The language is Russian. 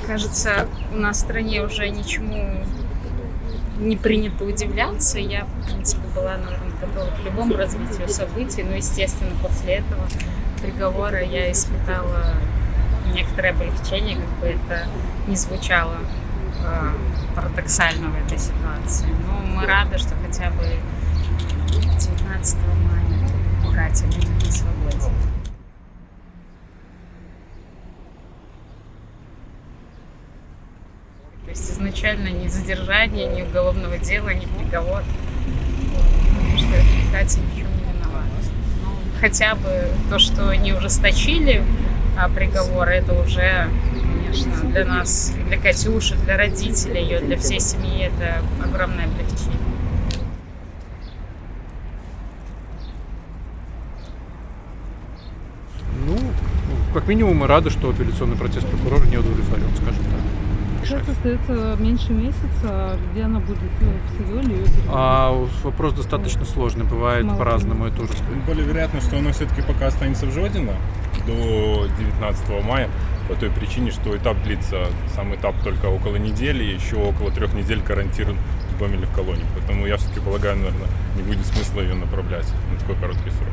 кажется, у нас в стране уже ничему не принято удивляться. Я, в принципе, была, наверное, готова к любому развитию событий, но, естественно, после этого приговора я испытала некоторое облегчение, как бы это ни звучало парадоксально в этой ситуации. Но мы рады, что хотя бы 19 мая Катя будет на свободе. То есть изначально ни задержание, ни уголовного дела, ни приговор. Потому что Катя ни в чем не виновата. Но хотя бы то, что они ужесточили приговор, это уже, конечно, для нас, для Катюши, для родителей ее, для всей семьи это огромное облегчение. Ну, как минимум мы рады, что апелляционный протест прокурора не удовлетворен, скажем так. Сейчас остается меньше месяца, где она будет в СИЗО или ее переведут? Вопрос достаточно сложный, бывает по-разному, это уже. Более вероятно, что она все-таки пока останется в Жодино до 19 мая, по той причине, что этап длится, сам этап только около недели, и еще около 3 недель карантин в Гомеле в колонии. Поэтому я все-таки полагаю, наверное, не будет смысла ее направлять на такой короткий срок.